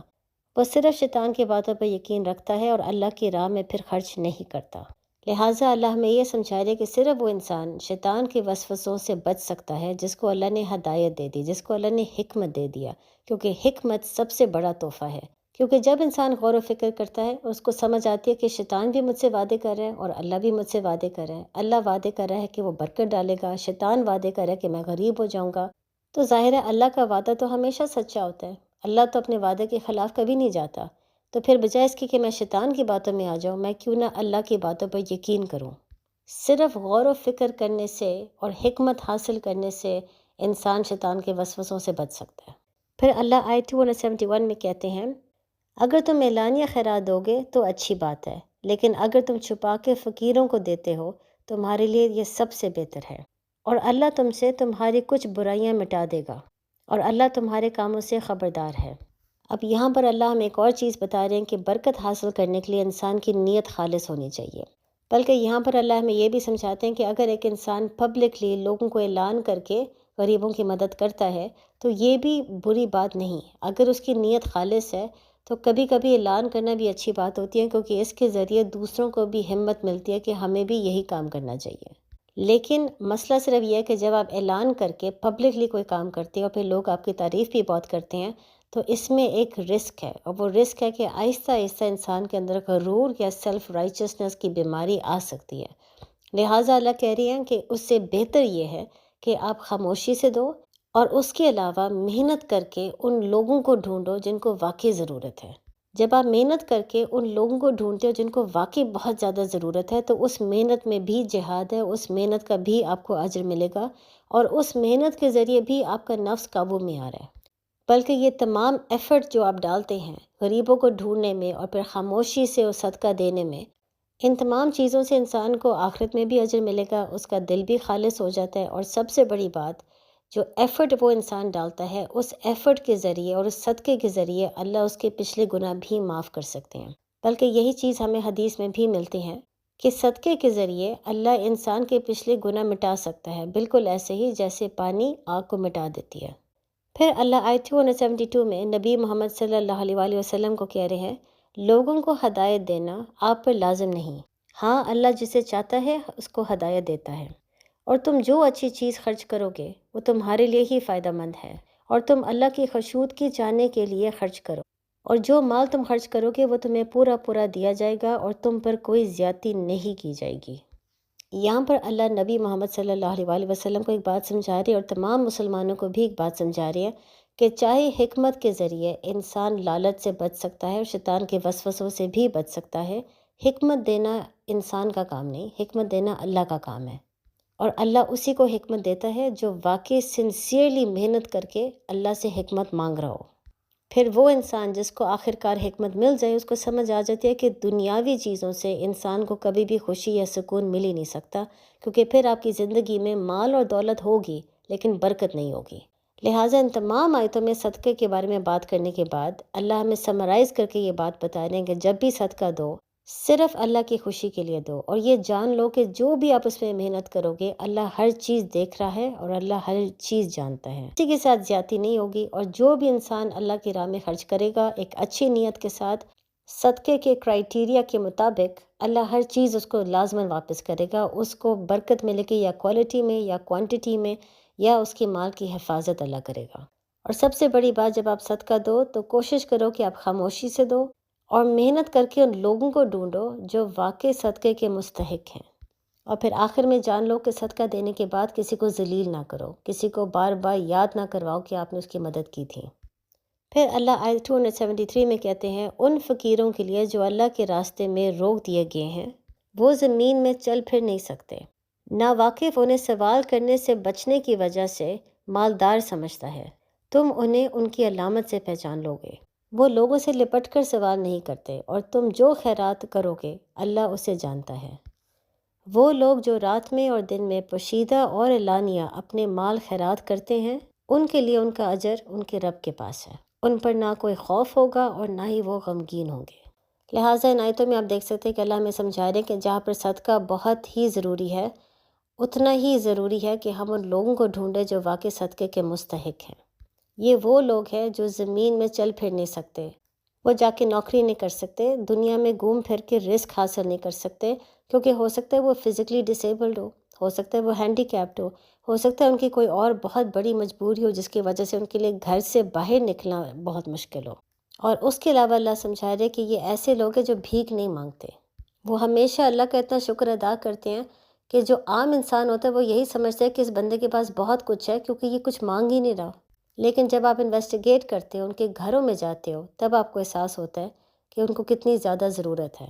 وہ صرف شیطان کی باتوں پر یقین رکھتا ہے اور اللہ کی راہ میں پھر خرچ نہیں کرتا۔ لہٰذا اللہ ہمیں یہ سمجھا رہے کہ صرف وہ انسان شیطان کے وسوسوں سے بچ سکتا ہے جس کو اللہ نے ہدایت دے دی، جس کو اللہ نے حکمت دے دیا، کیونکہ حکمت سب سے بڑا تحفہ ہے۔ کیونکہ جب انسان غور و فکر کرتا ہے، اس کو سمجھ آتی ہے کہ شیطان بھی مجھ سے وعدے کر رہا ہے اور اللہ بھی مجھ سے وعدے کر رہا ہے، اللہ وعدے کر رہا ہے کہ وہ برکت ڈالے گا، شیطان وعدے کر رہا ہے کہ میں غریب ہو جاؤں گا، تو ظاہر ہے اللہ کا وعدہ تو ہمیشہ سچا ہوتا ہے، اللہ تو اپنے وعدے کے خلاف کبھی نہیں جاتا۔ تو پھر بجائے اس کی کہ میں شیطان کی باتوں میں آ جاؤں، میں کیوں نہ اللہ کی باتوں پر یقین کروں۔ صرف غور و فکر کرنے سے اور حکمت حاصل کرنے سے انسان شیطان کے وسوسوں سے بچ سکتا ہے۔ پھر اللہ آیت 271 میں کہتے ہیں، اگر تم اعلانیہ خیرات دو گے تو اچھی بات ہے، لیکن اگر تم چھپا کے فقیروں کو دیتے ہو تمہارے لیے یہ سب سے بہتر ہے، اور اللہ تم سے تمہاری کچھ برائیاں مٹا دے گا، اور اللہ تمہارے کاموں سے خبردار ہے۔ اب یہاں پر اللہ ہمیں ایک اور چیز بتا رہے ہیں کہ برکت حاصل کرنے کے لیے انسان کی نیت خالص ہونی چاہیے۔ بلکہ یہاں پر اللہ ہمیں یہ بھی سمجھاتے ہیں کہ اگر ایک انسان پبلکلی لوگوں کو اعلان کر کے غریبوں کی مدد کرتا ہے تو یہ بھی بری بات نہیں، اگر اس کی نیت خالص ہے تو کبھی کبھی اعلان کرنا بھی اچھی بات ہوتی ہے، کیونکہ اس کے ذریعے دوسروں کو بھی ہمت ملتی ہے کہ ہمیں بھی یہی کام کرنا چاہیے۔ لیکن مسئلہ صرف یہ ہے کہ جب آپ اعلان کر کے پبلکلی کوئی کام کرتے ہیں اور پھر لوگ آپ کی تعریف بھی بہت کرتے ہیں تو اس میں ایک رسک ہے، اور وہ رسک ہے کہ آہستہ آہستہ انسان کے اندر غرور یا سیلف رائچسنس کی بیماری آ سکتی ہے۔ لہٰذا اللہ کہہ رہی ہیں کہ اس سے بہتر یہ ہے کہ آپ خاموشی سے دو، اور اس کے علاوہ محنت کر کے ان لوگوں کو ڈھونڈو جن کو واقعی ضرورت ہے۔ جب آپ محنت کر کے ان لوگوں کو ڈھونڈتے ہو جن کو واقعی بہت زیادہ ضرورت ہے، تو اس محنت میں بھی جہاد ہے، اس محنت کا بھی آپ کو اجر ملے گا، اور اس محنت کے ذریعے بھی آپ کا نفس قابو میں آ رہا ہے۔ بلکہ یہ تمام ایفرٹ جو آپ ڈالتے ہیں غریبوں کو ڈھونڈنے میں اور پھر خاموشی سے وہ صدقہ دینے میں، ان تمام چیزوں سے انسان کو آخرت میں بھی اجر ملے گا، اس کا دل بھی خالص ہو جاتا ہے، اور سب سے بڑی بات، جو ایفرٹ وہ انسان ڈالتا ہے اس ایفرٹ کے ذریعے اور اس صدقے کے ذریعے اللہ اس کے پچھلے گناہ بھی معاف کر سکتے ہیں۔ بلکہ یہی چیز ہمیں حدیث میں بھی ملتی ہے کہ صدقے کے ذریعے اللہ انسان کے پچھلے گناہ مٹا سکتا ہے، بالکل ایسے ہی جیسے پانی آگ کو مٹا دیتی ہے۔ پھر اللہ آیت 272 میں نبی محمد صلی اللہ علیہ وآلہ وسلم کو کہہ رہے ہیں، لوگوں کو ہدایت دینا آپ پر لازم نہیں، ہاں اللہ جسے چاہتا ہے اس کو ہدایت دیتا ہے، اور تم جو اچھی چیز خرچ کرو گے وہ تمہارے لیے ہی فائدہ مند ہے، اور تم اللہ کی خشنودگی چاہنے کے لیے خرچ کرو، اور جو مال تم خرچ کرو گے وہ تمہیں پورا پورا دیا جائے گا، اور تم پر کوئی زیادتی نہیں کی جائے گی۔ یہاں پر اللہ نبی محمد صلی اللہ علیہ وآلہ وسلم کو ایک بات سمجھا رہے ہیں، اور تمام مسلمانوں کو بھی ایک بات سمجھا رہے ہیں کہ چاہے حکمت کے ذریعے انسان لالچ سے بچ سکتا ہے اور شیطان کے وسوسوں سے بھی بچ سکتا ہے، حکمت دینا انسان کا کام نہیں، حکمت دینا اللہ کا کام ہے، اور اللہ اسی کو حکمت دیتا ہے جو واقعی سنسیئرلی محنت کر کے اللہ سے حکمت مانگ رہا ہو۔ پھر وہ انسان جس کو آخر کار حکمت مل جائے، اس کو سمجھ آ جاتی ہے کہ دنیاوی چیزوں سے انسان کو کبھی بھی خوشی یا سکون مل ہی نہیں سکتا، کیونکہ پھر آپ کی زندگی میں مال اور دولت ہوگی لیکن برکت نہیں ہوگی۔ لہٰذا ان تمام آیتوں میں صدقے کے بارے میں بات کرنے کے بعد اللہ ہمیں سمرائز کر کے یہ بات بتا رہے ہیں کہ جب بھی صدقہ دو، صرف اللہ کی خوشی کے لیے دو، اور یہ جان لو کہ جو بھی آپ اس میں محنت کرو گے اللہ ہر چیز دیکھ رہا ہے اور اللہ ہر چیز جانتا ہے، کسی کے ساتھ زیادتی نہیں ہوگی، اور جو بھی انسان اللہ کی راہ میں خرچ کرے گا ایک اچھی نیت کے ساتھ صدقے کے کرائیٹیریا کے مطابق، اللہ ہر چیز اس کو لازماً واپس کرے گا، اس کو برکت ملے گی، یا کوالٹی میں یا کوانٹٹی میں، یا اس کی مال کی حفاظت اللہ کرے گا۔ اور سب سے بڑی بات، جب آپ صدقہ دو تو کوشش کرو کہ آپ خاموشی سے دو، اور محنت کر کے ان لوگوں کو ڈھونڈو جو واقعی صدقے کے مستحق ہیں، اور پھر آخر میں جان لو کہ صدقہ دینے کے بعد کسی کو ذلیل نہ کرو، کسی کو بار بار یاد نہ کرواؤ کہ آپ نے اس کی مدد کی تھی۔ پھر اللہ آیت 273 میں کہتے ہیں، ان فقیروں کے لیے جو اللہ کے راستے میں روک دیے گئے ہیں، وہ زمین میں چل پھر نہیں سکتے، ناواقف انہیں سوال کرنے سے بچنے کی وجہ سے مالدار سمجھتا ہے، تم انہیں ان کی علامت سے پہچان لو گے، وہ لوگوں سے لپٹ کر سوال نہیں کرتے، اور تم جو خیرات کرو گے اللہ اسے جانتا ہے۔ وہ لوگ جو رات میں اور دن میں پوشیدہ اور اعلانیہ اپنے مال خیرات کرتے ہیں، ان کے لیے ان کا اجر ان کے رب کے پاس ہے، ان پر نہ کوئی خوف ہوگا اور نہ ہی وہ غمگین ہوں گے۔ لہٰذا ان آیتوں میں آپ دیکھ سکتے ہیں کہ اللہ ہمیں سمجھا رہے ہیں کہ جہاں پر صدقہ بہت ہی ضروری ہے، اتنا ہی ضروری ہے کہ ہم ان لوگوں کو ڈھونڈیں جو واقعی صدقے کے مستحق ہیں۔ یہ وہ لوگ ہیں جو زمین میں چل پھر نہیں سکتے، وہ جا کے نوکری نہیں کر سکتے، دنیا میں گھوم پھر کے رزق حاصل نہیں کر سکتے، کیونکہ ہو سکتا ہے وہ فزیکلی ڈسیبلڈ ہو سکتا ہے وہ ہینڈی کیپڈ ہو سکتا ہے ان کی کوئی اور بہت بڑی مجبوری ہو جس کی وجہ سے ان کے لیے گھر سے باہر نکلنا بہت مشکل ہو۔ اور اس کے علاوہ اللہ سمجھا رہے کہ یہ ایسے لوگ ہیں جو بھیک نہیں مانگتے، وہ ہمیشہ اللہ کا اتنا شکر ادا کرتے ہیں کہ جو عام انسان ہوتا ہے وہ یہی سمجھتا ہے کہ اس بندے کے پاس بہت کچھ ہے کیونکہ یہ کچھ مانگ ہی نہیں رہا، لیکن جب آپ انویسٹیگیٹ کرتے ہو، ان کے گھروں میں جاتے ہو، تب آپ کو احساس ہوتا ہے کہ ان کو کتنی زیادہ ضرورت ہے۔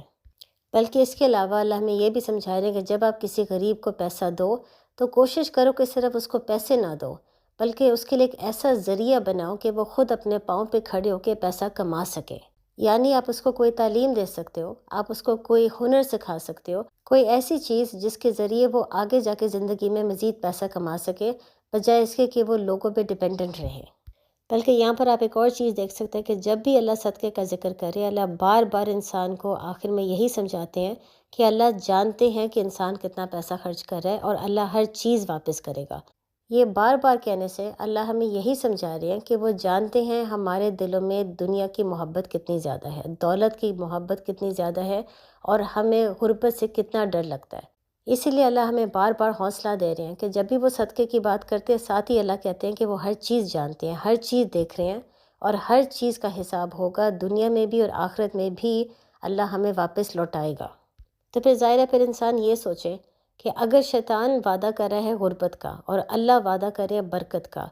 بلکہ اس کے علاوہ اللہ ہمیں یہ بھی سمجھا رہے ہیں کہ جب آپ کسی غریب کو پیسہ دو تو کوشش کرو کہ صرف اس کو پیسے نہ دو، بلکہ اس کے لیے ایک ایسا ذریعہ بناؤ کہ وہ خود اپنے پاؤں پہ کھڑے ہو کے پیسہ کما سکے۔ یعنی آپ اس کو کوئی تعلیم دے سکتے ہو، آپ اس کو کوئی ہنر سکھا سکتے ہو، کوئی ایسی چیز جس کے ذریعے وہ آگے جا کے زندگی میں مزید پیسہ کما سکے، بجائے اس کے کہ وہ لوگوں پہ ڈپینڈنٹ رہے۔ بلکہ یہاں پر آپ ایک اور چیز دیکھ سکتے ہیں کہ جب بھی اللہ صدقے کا ذکر کرے، اللہ بار بار انسان کو آخر میں یہی سمجھاتے ہیں کہ اللہ جانتے ہیں کہ انسان کتنا پیسہ خرچ کر رہا ہے اور اللہ ہر چیز واپس کرے گا۔ یہ بار بار کہنے سے اللہ ہمیں یہی سمجھا رہے ہیں کہ وہ جانتے ہیں ہمارے دلوں میں دنیا کی محبت کتنی زیادہ ہے، دولت کی محبت کتنی زیادہ ہے، اور ہمیں غربت سے کتنا ڈر لگتا ہے۔ اسی لیے اللہ ہمیں بار بار حوصلہ دے رہے ہیں کہ جب بھی وہ صدقے کی بات کرتے ہیں، ساتھ ہی اللہ کہتے ہیں کہ وہ ہر چیز جانتے ہیں، ہر چیز دیکھ رہے ہیں، اور ہر چیز کا حساب ہوگا، دنیا میں بھی اور آخرت میں بھی اللہ ہمیں واپس لوٹائے گا۔ تو پھر ظاہر ہے پھر انسان یہ سوچے کہ اگر شیطان وعدہ کر رہا ہے غربت کا اور اللہ وعدہ کر رہا ہے برکت کا،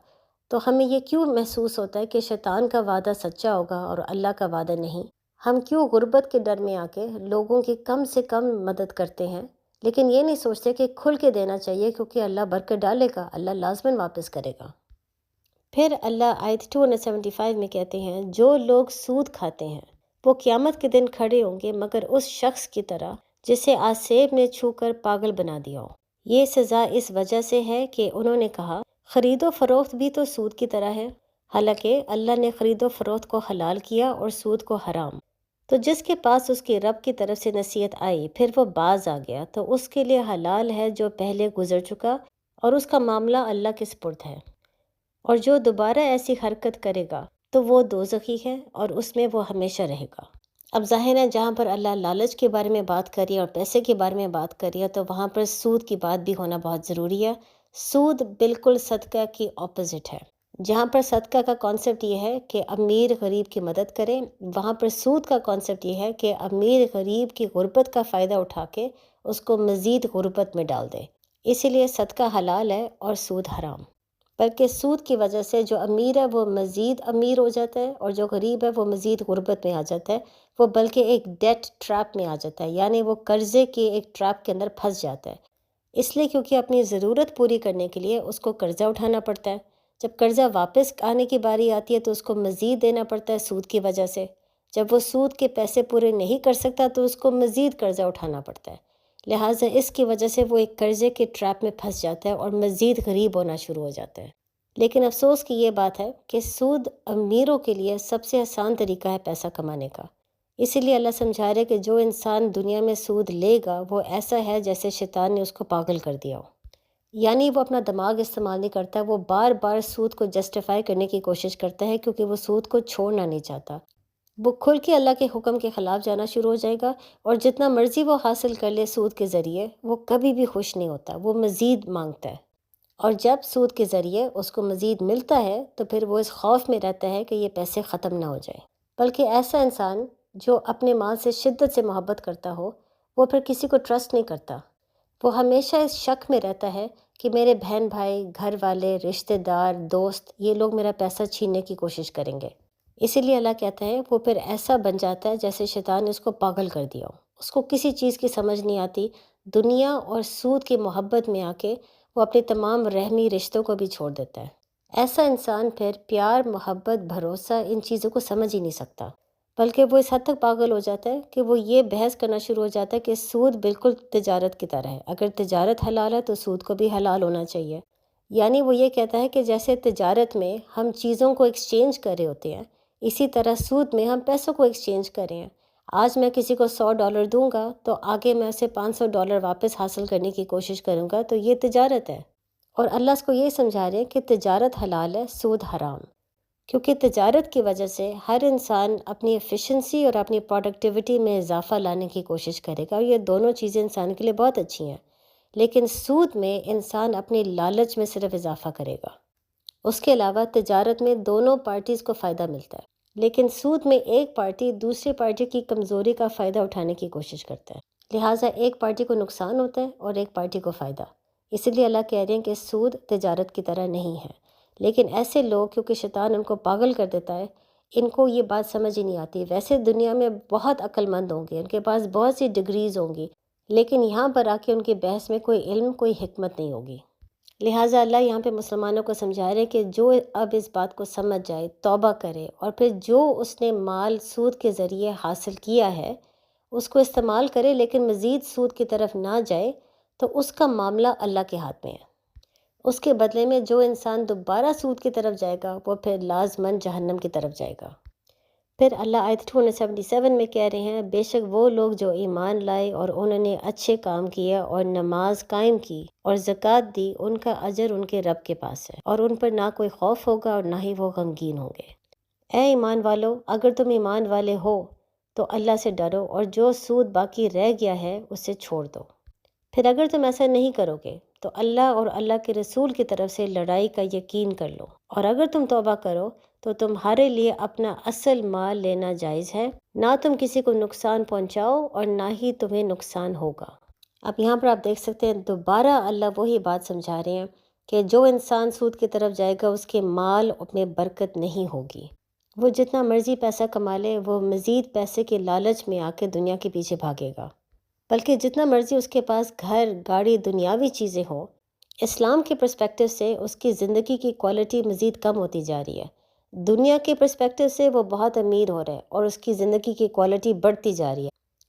تو ہمیں یہ کیوں محسوس ہوتا ہے کہ شیطان کا وعدہ سچا ہوگا اور اللہ کا وعدہ نہیں؟ ہم کیوں غربت کے ڈر میں آ کے لوگوں کی کم سے کم مدد کرتے ہیں، لیکن یہ نہیں سوچتے کہ کھل کے دینا چاہیے، کیونکہ اللہ برکت ڈالے گا، اللہ لازماً واپس کرے گا۔ پھر اللہ آیت 275 میں کہتے ہیں، جو لوگ سود کھاتے ہیں وہ قیامت کے دن کھڑے ہوں گے مگر اس شخص کی طرح جسے آسیب نے چھو کر پاگل بنا دیا ہو۔ یہ سزا اس وجہ سے ہے کہ انہوں نے کہا خرید و فروخت بھی تو سود کی طرح ہے، حالانکہ اللہ نے خرید و فروخت کو حلال کیا اور سود کو حرام۔ تو جس کے پاس اس کے رب کی طرف سے نصیحت آئی پھر وہ باز آ گیا تو اس کے لیے حلال ہے جو پہلے گزر چکا، اور اس کا معاملہ اللہ کے سپرد ہے، اور جو دوبارہ ایسی حرکت کرے گا تو وہ دوزخی ہے اور اس میں وہ ہمیشہ رہے گا۔ اب ظاہر ہے جہاں پر اللہ لالچ کے بارے میں بات کر رہی ہے اور پیسے کے بارے میں بات کر رہی ہے تو وہاں پر سود کی بات بھی ہونا بہت ضروری ہے۔ سود بالکل صدقہ کی اپوزٹ ہے۔ جہاں پر صدقہ کا کانسیپٹ یہ ہے کہ امیر غریب کی مدد کرے، وہاں پر سود کا کانسیپٹ یہ ہے کہ امیر غریب کی غربت کا فائدہ اٹھا کے اس کو مزید غربت میں ڈال دے۔ اسی لیے صدقہ حلال ہے اور سود حرام، بلکہ سود کی وجہ سے جو امیر ہے وہ مزید امیر ہو جاتا ہے اور جو غریب ہے وہ مزید غربت میں آ جاتا ہے، وہ بلکہ ایک ڈیٹ ٹریپ میں آ جاتا ہے، یعنی وہ قرضے کے ایک ٹریپ کے اندر پھنس جاتا ہے۔ اس لیے کیونکہ اپنی ضرورت پوری کرنے کے لیے اس کو قرضہ اٹھانا پڑتا ہے، جب قرضہ واپس آنے کی باری آتی ہے تو اس کو مزید دینا پڑتا ہے سود کی وجہ سے، جب وہ سود کے پیسے پورے نہیں کر سکتا تو اس کو مزید قرضہ اٹھانا پڑتا ہے، لہٰذا اس کی وجہ سے وہ ایک قرضے کے ٹریپ میں پھنس جاتا ہے اور مزید غریب ہونا شروع ہو جاتا ہے۔ لیکن افسوس کی یہ بات ہے کہ سود امیروں کے لیے سب سے آسان طریقہ ہے پیسہ کمانے کا، اسی لیے اللہ سمجھا رہے کہ جو انسان دنیا میں سود لے گا وہ ایسا ہے جیسے شیطان نے اس کو پاگل کر دیا ہو، یعنی وہ اپنا دماغ استعمال نہیں کرتا، وہ بار بار سود کو جسٹیفائی کرنے کی کوشش کرتا ہے کیونکہ وہ سود کو چھوڑنا نہیں چاہتا۔ وہ کھل کے اللہ کے حکم کے خلاف جانا شروع ہو جائے گا، اور جتنا مرضی وہ حاصل کر لے سود کے ذریعے وہ کبھی بھی خوش نہیں ہوتا، وہ مزید مانگتا ہے، اور جب سود کے ذریعے اس کو مزید ملتا ہے تو پھر وہ اس خوف میں رہتا ہے کہ یہ پیسے ختم نہ ہو جائیں۔ بلکہ ایسا انسان جو اپنے مال سے شدت سے محبت کرتا ہو وہ پھر کسی کو ٹرسٹ نہیں کرتا، وہ ہمیشہ اس شک میں رہتا ہے کہ میرے بہن بھائی، گھر والے، رشتہ دار، دوست، یہ لوگ میرا پیسہ چھیننے کی کوشش کریں گے۔ اسی لیے اللہ کہتا ہے وہ پھر ایسا بن جاتا ہے جیسے شیطان نے اس کو پاگل کر دیا ہو، اس کو کسی چیز کی سمجھ نہیں آتی، دنیا اور سود کی محبت میں آ کے وہ اپنے تمام رحمی رشتوں کو بھی چھوڑ دیتا ہے۔ ایسا انسان پھر پیار، محبت، بھروسہ، ان چیزوں کو سمجھ ہی نہیں سکتا، بلکہ وہ اس حد تک پاگل ہو جاتا ہے کہ وہ یہ بحث کرنا شروع ہو جاتا ہے کہ سود بالکل تجارت کی طرح ہے، اگر تجارت حلال ہے تو سود کو بھی حلال ہونا چاہیے۔ یعنی وہ یہ کہتا ہے کہ جیسے تجارت میں ہم چیزوں کو ایکسچینج کر رہے ہوتے ہیں، اسی طرح سود میں ہم پیسوں کو ایکسچینج کر رہے ہیں۔ آج میں کسی کو $100 دوں گا تو آگے میں اسے $500 واپس حاصل کرنے کی کوشش کروں گا، تو یہ تجارت ہے۔ اور اللہ اس کو یہ سمجھا رہے ہیں کہ تجارت حلال ہے، سود حرام، کیونکہ تجارت کی وجہ سے ہر انسان اپنی ایفیشنسی اور اپنی پروڈکٹیوٹی میں اضافہ لانے کی کوشش کرے گا، اور یہ دونوں چیزیں انسان کے لیے بہت اچھی ہیں۔ لیکن سود میں انسان اپنی لالچ میں صرف اضافہ کرے گا، اس کے علاوہ تجارت میں دونوں پارٹیز کو فائدہ ملتا ہے، لیکن سود میں ایک پارٹی دوسری پارٹی کی کمزوری کا فائدہ اٹھانے کی کوشش کرتا ہے، لہٰذا ایک پارٹی کو نقصان ہوتا ہے اور ایک پارٹی کو فائدہ۔ اس لیے اللہ کہہ رہے ہیں کہ سود تجارت کی طرح نہیں ہے۔ لیکن ایسے لوگ، کیونکہ شیطان ان کو پاگل کر دیتا ہے، ان کو یہ بات سمجھ ہی نہیں آتی۔ ویسے دنیا میں بہت عقل مند ہوں گے، ان کے پاس بہت سی ڈگریز ہوں گی، لیکن یہاں پر آ کے ان کی بحث میں کوئی علم، کوئی حکمت نہیں ہوگی۔ لہٰذا اللہ یہاں پہ مسلمانوں کو سمجھا رہے کہ جو اب اس بات کو سمجھ جائے، توبہ کرے، اور پھر جو اس نے مال سود کے ذریعے حاصل کیا ہے اس کو استعمال کرے، لیکن مزید سود کی طرف نہ جائے، تو اس کا معاملہ اللہ کے ہاتھ میں ہے۔ اس کے بدلے میں جو انسان دوبارہ سود کی طرف جائے گا وہ پھر لازماً جہنم کی طرف جائے گا۔ پھر اللہ آیت 277 میں کہہ رہے ہیں، بے شک وہ لوگ جو ایمان لائے اور انہوں نے اچھے کام کیے اور نماز قائم کی اور زکوٰۃ دی، ان کا اجر ان کے رب کے پاس ہے، اور ان پر نہ کوئی خوف ہوگا اور نہ ہی وہ غمگین ہوں گے۔ اے ایمان والو، اگر تم ایمان والے ہو تو اللہ سے ڈرو، اور جو سود باقی رہ گیا ہے اسے چھوڑ دو۔ پھر اگر تم ایسا نہیں کرو گے تو اللہ اور اللہ کے رسول کی طرف سے لڑائی کا یقین کر لو، اور اگر تم توبہ کرو تو تمہارے لیے اپنا اصل مال لینا جائز ہے، نہ تم کسی کو نقصان پہنچاؤ اور نہ ہی تمہیں نقصان ہوگا۔ اب یہاں پر آپ دیکھ سکتے ہیں دوبارہ اللہ وہی بات سمجھا رہے ہیں کہ جو انسان سود کی طرف جائے گا اس کے مال میں برکت نہیں ہوگی۔ وہ جتنا مرضی پیسہ کما لے وہ مزید پیسے کے لالچ میں آ کے دنیا کے پیچھے بھاگے گا، بلکہ جتنا مرضی اس کے پاس گھر گاڑی دنیاوی چیزیں ہوں، اسلام کے پرسپیکٹو سے اس کی زندگی کی کوالٹی مزید کم ہوتی جا رہی ہے۔ دنیا کے پرسپیکٹو سے وہ بہت امیر ہو رہا ہے اور اس کی زندگی کی کوالٹی بڑھتی جا رہی ہے،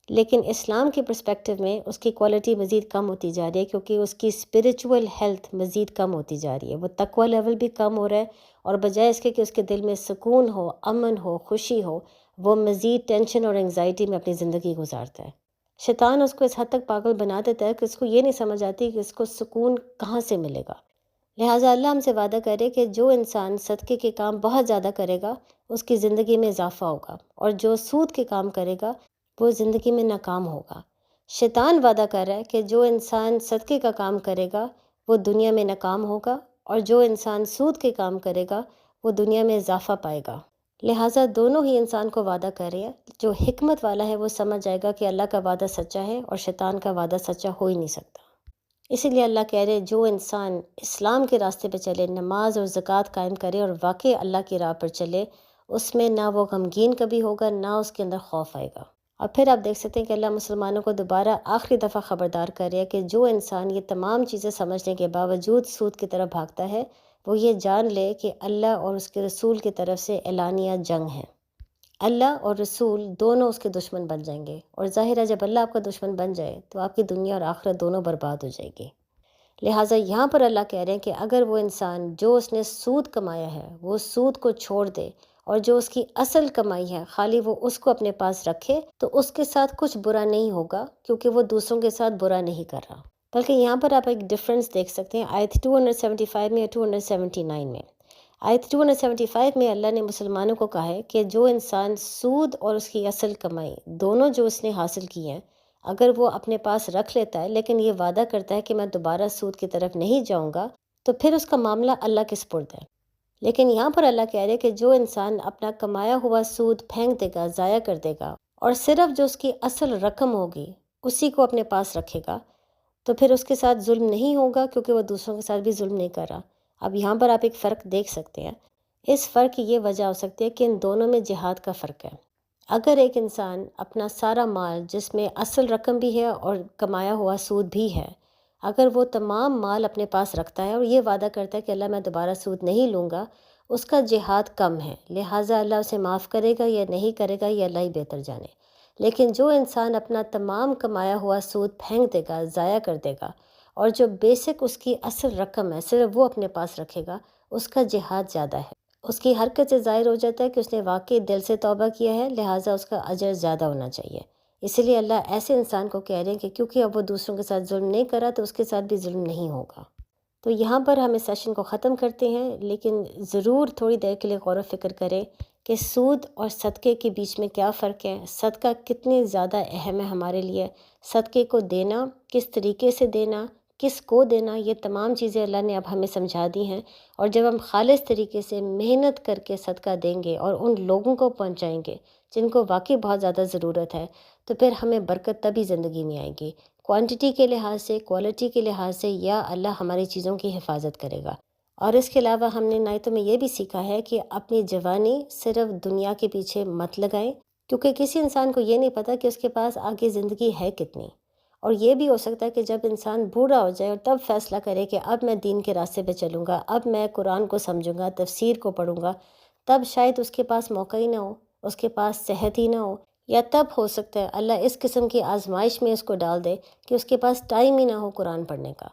لیکن اسلام کے پرسپیکٹو میں اس کی کوالٹی مزید کم ہوتی جا رہی ہے، کیونکہ اس کی اسپریچول ہیلتھ مزید کم ہوتی جا رہی ہے۔ وہ تقوی لیول بھی کم ہو رہا ہے، اور بجائے اس کے کہ اس کے دل میں سکون ہو، امن ہو، خوشی ہو، وہ مزید ٹینشن اور انگزائٹی میں اپنی زندگی گزارتا ہے۔ شیطان اس کو اس حد تک پاگل بنا دیتا ہے کہ اس کو یہ نہیں سمجھ آتی کہ اس کو سکون کہاں سے ملے گا۔ لہٰذا اللہ ہم سے وعدہ کرے کہ جو انسان صدقے کے کام بہت زیادہ کرے گا اس کی زندگی میں اضافہ ہوگا، اور جو سود کے کام کرے گا وہ زندگی میں ناکام ہوگا۔ شیطان وعدہ کر رہا ہے کہ جو انسان صدقے کا کام کرے گا وہ دنیا میں ناکام ہوگا، اور جو انسان سود کے کام کرے گا وہ دنیا میں اضافہ پائے گا۔ لہٰذا دونوں ہی انسان کو وعدہ کر رہے ہیں۔ جو حکمت والا ہے وہ سمجھ جائے گا کہ اللہ کا وعدہ سچا ہے اور شیطان کا وعدہ سچا ہو ہی نہیں سکتا۔ اسی لیے اللہ کہہ رہے جو انسان اسلام کے راستے پہ چلے، نماز اور زکوٰۃ قائم کرے اور واقعی اللہ کی راہ پر چلے، اس میں نہ وہ غمگین کبھی ہوگا، نہ اس کے اندر خوف آئے گا۔ اور پھر آپ دیکھ سکتے ہیں کہ اللہ مسلمانوں کو دوبارہ آخری دفعہ خبردار کر رہے ہیں کہ جو انسان یہ تمام چیزیں سمجھنے کے باوجود سود کی طرف بھاگتا ہے، وہ یہ جان لے کہ اللہ اور اس کے رسول کی طرف سے اعلانیہ جنگ ہے۔ اللہ اور رسول دونوں اس کے دشمن بن جائیں گے، اور ظاہر ہے جب اللہ آپ کا دشمن بن جائے تو آپ کی دنیا اور آخرت دونوں برباد ہو جائے گی۔ لہٰذا یہاں پر اللہ کہہ رہے ہیں کہ اگر وہ انسان جو اس نے سود کمایا ہے وہ سود کو چھوڑ دے، اور جو اس کی اصل کمائی ہے خالی وہ اس کو اپنے پاس رکھے، تو اس کے ساتھ کچھ برا نہیں ہوگا، کیونکہ وہ دوسروں کے ساتھ برا نہیں کر رہا۔ بلکہ یہاں پر آپ ایک ڈفرنس دیکھ سکتے ہیں آیت 275 میں یا 279 میں۔ آیت 275 میں اللہ نے مسلمانوں کو کہا ہے کہ جو انسان سود اور اس کی اصل کمائی دونوں جو اس نے حاصل کی ہیں اگر وہ اپنے پاس رکھ لیتا ہے، لیکن یہ وعدہ کرتا ہے کہ میں دوبارہ سود کی طرف نہیں جاؤں گا، تو پھر اس کا معاملہ اللہ کے سپرد ہے۔ لیکن یہاں پر اللہ کہہ رہے کہ جو انسان اپنا کمایا ہوا سود پھینک دے گا، ضائع کر دے گا، اور صرف جو اس کی اصل رقم ہوگی اسی کو اپنے پاس رکھے گا، تو پھر اس کے ساتھ ظلم نہیں ہوگا، کیونکہ وہ دوسروں کے ساتھ بھی ظلم نہیں کر رہا۔ اب یہاں پر آپ ایک فرق دیکھ سکتے ہیں۔ اس فرق کی یہ وجہ ہو سکتی ہے کہ ان دونوں میں جہاد کا فرق ہے۔ اگر ایک انسان اپنا سارا مال، جس میں اصل رقم بھی ہے اور کمایا ہوا سود بھی ہے، اگر وہ تمام مال اپنے پاس رکھتا ہے اور یہ وعدہ کرتا ہے کہ اللہ میں دوبارہ سود نہیں لوں گا، اس کا جہاد کم ہے، لہٰذا اللہ اسے معاف کرے گا یا نہیں کرے گا یہ اللہ ہی بہتر جانے۔ لیکن جو انسان اپنا تمام کمایا ہوا سود پھینک دے گا، ضائع کر دے گا، اور جو بیسک اس کی اصل رقم ہے صرف وہ اپنے پاس رکھے گا، اس کا جہاد زیادہ ہے۔ اس کی حرکت سے ظاہر ہو جاتا ہے کہ اس نے واقعی دل سے توبہ کیا ہے، لہٰذا اس کا اجر زیادہ ہونا چاہیے۔ اسی لیے اللہ ایسے انسان کو کہہ رہے ہیں کہ کیونکہ اب وہ دوسروں کے ساتھ ظلم نہیں کرا تو اس کے ساتھ بھی ظلم نہیں ہوگا۔ تو یہاں پر ہم اس سیشن کو ختم کرتے ہیں، لیکن ضرور تھوڑی دیر کے لیے غور و فکر کریں کہ سود اور صدقے کے بیچ میں کیا فرق ہے، صدقہ کتنی زیادہ اہم ہے ہمارے لیے، صدقے کو دینا کس طریقے سے دینا، کس کو دینا، یہ تمام چیزیں اللہ نے اب ہمیں سمجھا دی ہیں۔ اور جب ہم خالص طریقے سے محنت کر کے صدقہ دیں گے اور ان لوگوں کو پہنچائیں گے جن کو واقعی بہت زیادہ ضرورت ہے، تو پھر ہمیں برکت تبھی زندگی میں آئے گی، کوانٹٹی کے لحاظ سے، کوالٹی کے لحاظ سے، یا اللہ ہماری چیزوں کی حفاظت کرے گا۔ اور اس کے علاوہ ہم نے نایتوں میں یہ بھی سیکھا ہے کہ اپنی جوانی صرف دنیا کے پیچھے مت لگائیں، کیونکہ کسی انسان کو یہ نہیں پتہ کہ اس کے پاس آگے زندگی ہے کتنی۔ اور یہ بھی ہو سکتا ہے کہ جب انسان بوڑھا ہو جائے اور تب فیصلہ کرے کہ اب میں دین کے راستے پہ چلوں گا، اب میں قرآن کو سمجھوں گا، تفسیر کو پڑھوں گا، تب شاید اس کے پاس موقع ہی نہ ہو، اس کے پاس صحت ہی نہ ہو، یا تب ہو سکتا ہے اللہ اس قسم کی آزمائش میں اس کو ڈال دے کہ اس کے پاس ٹائم ہی نہ ہو قرآن پڑھنے کا۔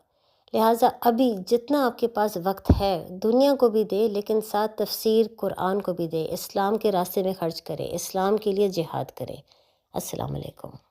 لہٰذا ابھی جتنا آپ کے پاس وقت ہے دنیا کو بھی دے، لیکن ساتھ تفسیر قرآن کو بھی دے، اسلام کے راستے میں خرچ کرے، اسلام کے لیے جہاد کرے۔ السلام علیکم۔